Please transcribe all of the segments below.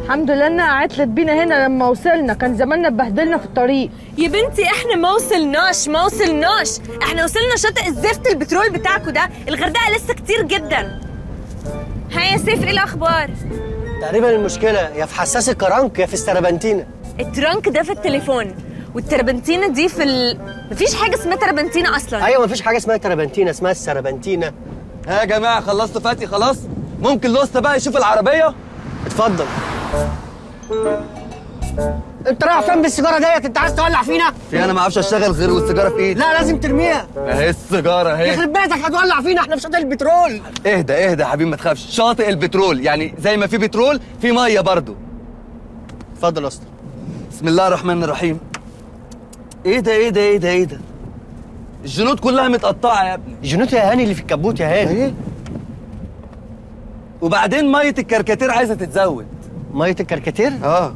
الحمد لله انها عطلت بينا هنا لما وصلنا، كان زماننا اتبهدلنا في الطريق. يا بنتي احنا ما وصلناش، احنا وصلنا شاطئ الزفت البترول بتاعكوا ده، الغردقه لسه كتير جدا. ها يا سيف، ايه الاخبار؟ تقريبا المشكله يا في حساس الكرنك يا في السربنتينه. الترنك ده في التليفون، والتربنتينه دي في مفيش حاجه اسمها تربنتينه اصلا. ايوه مفيش حاجه اسمها تربنتينه، اسمها السربنتينه. ها يا جماعه، خلصتوا فاتي خلاص؟ ممكن لوستا بقى يشوف العربيه؟ اتفضل. انت رايح فين بالسيجاره ديت؟ انت عايز تولع فينا؟ انا ما اعرفش اشتغل غير والسيجاره في ايدي. لا لازم ترميها. اهي السيجاره اهي. يخرب بيتك هتولع فينا، احنا في شاطئ البترول. اهدى يا حبيبي ما تخافش، شاطئ البترول يعني زي ما في بترول في ميه برضو. اتفضل يا اسطى. بسم الله الرحمن الرحيم. ايه ده؟ الجنود كلها متقطعه يا ابني. الجنود يا هاني اللي في الكبوت يا هاني. ايه؟ وبعدين ميه الكركاتير عايزه تتزود. ميه الكركاتير؟ اه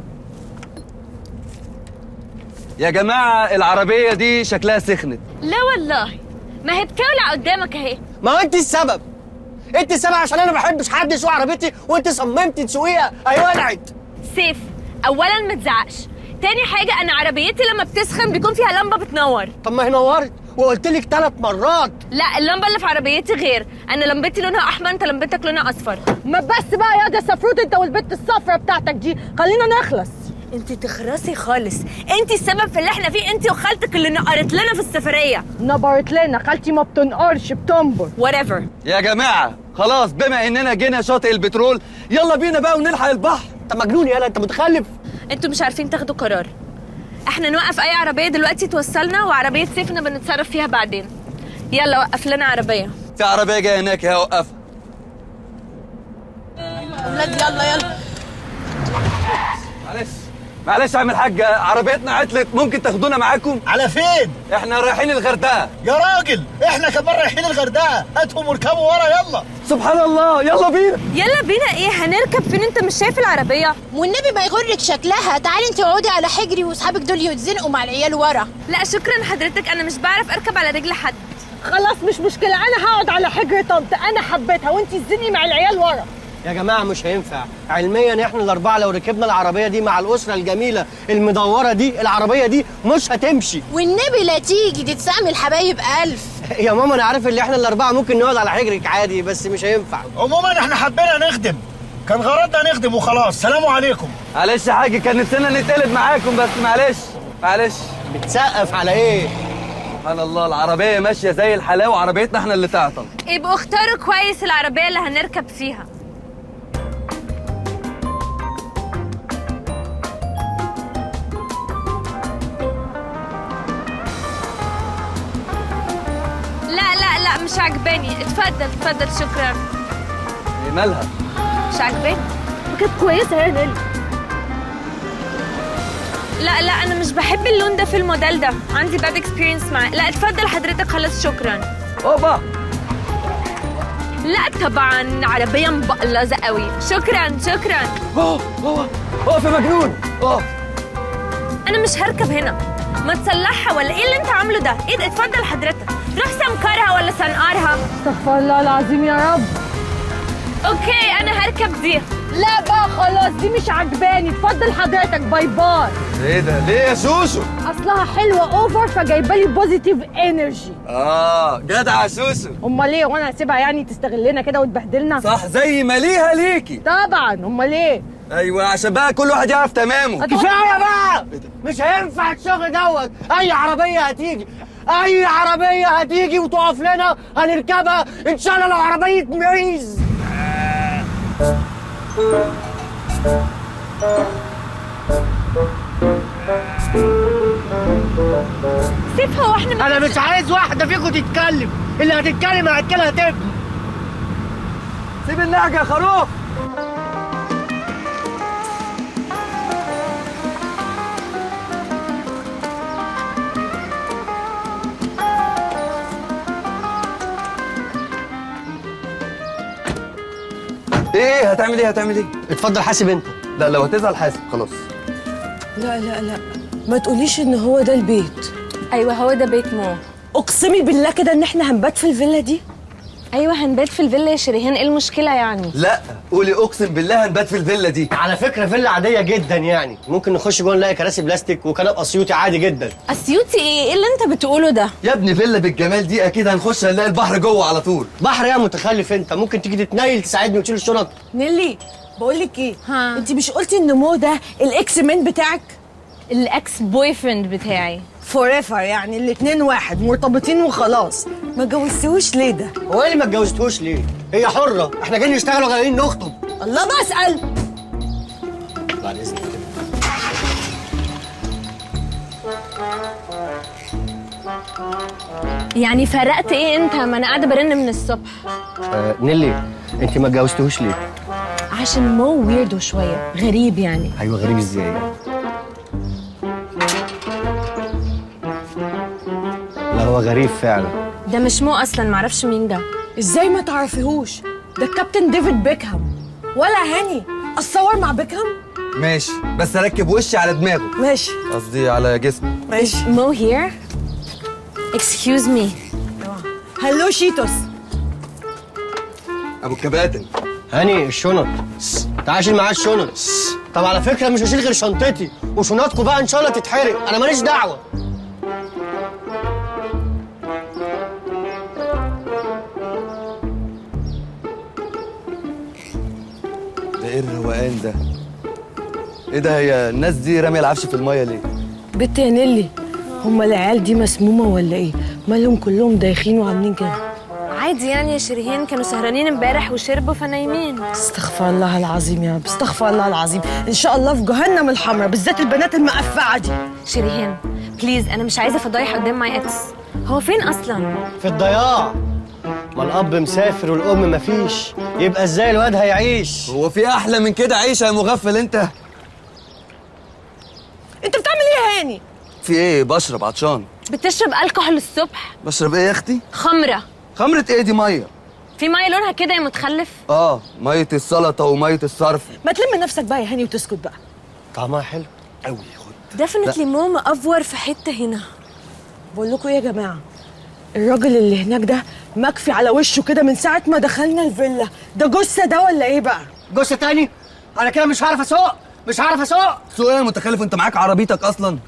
يا جماعه، العربيه دي شكلها سخنت. لا والله، ما هي بتولع قدامك اهي. ما هو انت السبب. انت السبب عشان انا ما بحبش حد يسوق عربيتي وانت صممتي تسوقيها. ايوه ولعت. سيف، اولا ما تزعقش، تاني حاجه انا عربيتي لما بتسخن بيكون فيها لمبه بتنور. طب ما هي نورت وقلت لك 3 مرات. لا، اللمبه اللي في عربيتي غير، انا لمبتي لونها احمر، انت لمبتك لونها اصفر. ما بس بقى يا ده سفروت انت والبت الصفرة بتاعتك دي، خلينا نخلص. انت تخرسي خالص، انت السبب في اللي احنا فيه، انت وخالتك اللي نقرت لنا في السفريه. نبرت لنا، خالتي ما بتنقرش بتنبر. whatever. يا جماعه خلاص، بما اننا جينا شاطئ البترول يلا بينا بقى ونلحق البحر. انت مجنون يالا، انت متخلف. انتوا مش عارفين تاخدوا قرار. احنا نوقف اي عربيه دلوقتي توصلنا، وعربيه سيفنا بنتصرف فيها بعدين. يلا وقف لنا عربيه. في عربيه جايه هناك اهي، وقفها. اولاد يلا. معلش يا عم الحاج، عربيتنا عطلت، ممكن تاخدونا معاكم؟ على فين؟ احنا رايحين الغردقه. يا راجل احنا كمان رايحين الغردقه، هاتهم واركبوا ورا يلا. سبحان الله، يلا بينا. يلا بينا ايه؟ هنركب فين؟ انت مش شايف العربيه؟ والنبي ما يغرك شكلها، تعالي انت اقعدي على حجري واصحابك دول يتزنقوا مع العيال ورا. لا شكرا حضرتك، انا مش بعرف اركب على رجل حد. خلاص مش مشكلة، أنا هقعد على حجر طنط، أنا حبيتها وأنتي تزني مع العيال ورا. يا جماعه مش هينفع علميا، احنا الاربعه لو ركبنا العربيه دي مع الاسره الجميله المدوره دي، العربيه دي مش هتمشي. والنبي لا تيجي تتسامي الحبايب ألف. يا ماما انا عارف ان احنا الاربعه ممكن نقعد على حجرك عادي، بس مش هينفع. عموما احنا حبينا نخدم، كان غرضنا نخدم وخلاص. سلام عليكم. معلش يا حاج، كان نفسنا نتقلب معاكم بس معلش. بتسقف على ايه؟ سبحان الله، العربيه ماشيه زي الحلاوه وعربيتنا احنا اللي تعطل. يبقوا اختاروا كويس العربيه اللي هنركب فيها. لا مش عجباني. اتفضل شكرا. ايه مالها؟ مش عجباني. كانت كويسة يا نيلي. لا انا مش بحب اللون ده في الموديل ده، عندي باد اكسبيرينس معاه. لا اتفضل حضرتك، خلاص شكرا. اوبا. لا طبعا عربيه مبقلظه قوي. شكرا. اقف يا مجنون، اقف. انا مش هركب هنا، ما تصلحها ولا ايه اللي انت عامله ده؟ ايه ده؟ اتفضل حضرتك، روح سمكرها ولا سنقرها. استغفر الله العظيم يا رب. اوكي انا هركب دي. لا بقى خلاص، دي مش عجباني، اتفضل حضرتك، باي باي. ايه ده؟ ليه يا سوسو؟ اصلها حلوه اوفر فجايبه لي بوزيتيف انرجي. جدع يا سوسو. امال ايه؟ وانا هسيبها يعني تستغلنا كده وتبهدلنا؟ صح، زي ما ليها ليكي. طبعا، امال ايه؟ ايوه عشان بقى كل واحد يعرف تمامه. كفايه بقى، مش هينفع الشغل دوت. اي عربيه هتيجي وتقف لنا هنركبها ان شاء الله لو عربيه معيز. سيف، هو احنا انا مش عايز واحده فيكم تتكلم، اللي هتتكلم هتكلها تبني. سيب النهجه يا خروف. ايه هتعمل ايه؟ اتفضل حاسب انت. لا لو هتزعل حاسب خلاص. لا ما تقوليش ان هو ده البيت. ايوه هو ده بيت مو. اقسمي بالله كده ان احنا هنبات في الفيلا دي. ايوه هنبات في الفيلا يا شريهان، ايه المشكله يعني؟ لا قولي اقسم بالله هنبات في الفيلا دي. على فكره فيلا عاديه جدا يعني، ممكن نخش جوه نلاقي كراسي بلاستيك وكنب اسيوطي عادي جدا. اسيوطي ايه اللي انت بتقوله ده؟ يا ابني فيلا بالجمال دي اكيد هنخش هنلاقي البحر جوه على طول. بحر يا متخلف انت، ممكن تيجي تتنيل تساعدني وتشيل الشنط. نيلي بقول لك ايه؟ ها. انت مش قلتي ان مو ده الاكس مان بتاعك؟ الاكس بوي فريند بتاعي. فور ايفر يعني الاتنين واحد مرتبطين وخلاص. ما جوزتوش ليه ده؟ هو ايه اللي ما اتجوزتوش ليه؟ هي حره، احنا جايين نشتغل وجايين نخطب. الله بسأل. بعد اذنك كده. يعني فرقت ايه انت؟ ما انا قاعده برن من الصبح. نيلي انت ما اتجوزتوش ليه؟ عشان مو ويردو شويه، غريب يعني. ايوه غريب ازاي؟ لا هو غريب فعلا. ده مش مو اصلا، معرفش مين ده. ازاي ما تعرفيهوش؟ ده الكابتن ديفيد بيكهام. ولا هاني اتصور مع بيكهام؟ ماشي بس اركب وشي على دماغه. ماشي قصدي على جسمه. ماشي. مو هير؟ اكسكيوز مي. هلو شيتوس. ابو الكباتن. هاني الشنط. تعال شيل معاه الشنط. طب على فكره مش هشيل غير شنطتي، وشنطكم بقى ان شاء الله تتحرق، انا ماليش دعوه. ده ايه الروقان ده؟ ايه ده، هي الناس دي راميه العفش في الميه ليه؟ بنت يا نيلي، هما العيال دي مسمومه ولا ايه؟ مالهم كلهم دايخين وعاملين كده؟ عادي يعني يا شريهان، كانوا سهرانين امبارح وشربوا فنايمين. استغفر الله العظيم يا رب، استغفر الله العظيم. ان شاء الله في جهنم الحمراء، بالذات البنات المقفعه دي. شريهان بليز، انا مش عايزه فضايح قدام ماي اكس. هو فين اصلا؟ في الضياع. ما الاب مسافر والام مفيش، يبقى ازاي الواد هيعيش؟ هو في احلى من كده عيشه يا مغفل انت؟ انت بتعمل ايه يا هاني؟ في ايه؟ بشرب عطشان. بتشرب الكحول الصبح؟ بشرب ايه يا اختي؟ خمره. خمره ايه دي؟ ميه. في ميه لونها كده يا متخلف. ميه السلطه وميه الصرف. ما تلم نفسك بقى يا هاني وتسكت بقى. طعمها حلو قوي. خد. ديفنتلي مو مأفور في حته هنا. بقول لكم ايه يا جماعه، الراجل اللي هناك ده مكفي على وشه كده من ساعه ما دخلنا الفيلا. ده جثه ده ولا ايه بقى؟ جثه تاني؟ انا كده مش هعرف اسوق، مش هعرف اسوق. سوق ايه يا متخلف؟ انت معاك عربيتك اصلا؟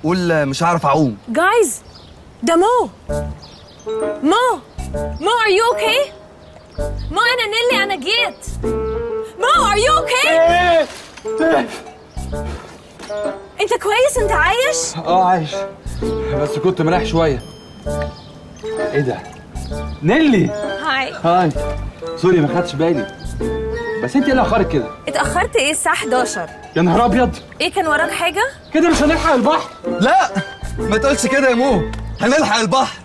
قول مش هعرف اعوم. جايز ده مو. مو ار يو اوكي؟ مو انا نيلي، انا جيت. مو ار يو اوكي؟ انت كويس؟ انت عايش؟ عايش، بس كنت مريح شويه. ايه ده؟ نيلي. هاي. هاي. سوري ما خدتش بالي، بس انت ايه اللي اخرك كده؟ اتأخرت ايه؟ الساعة 11. يا نهار ابيض، ايه كان وراك حاجة؟ كده مش هنلحق البحر. لا ما تقولش كده يا مو، هنلحق البحر.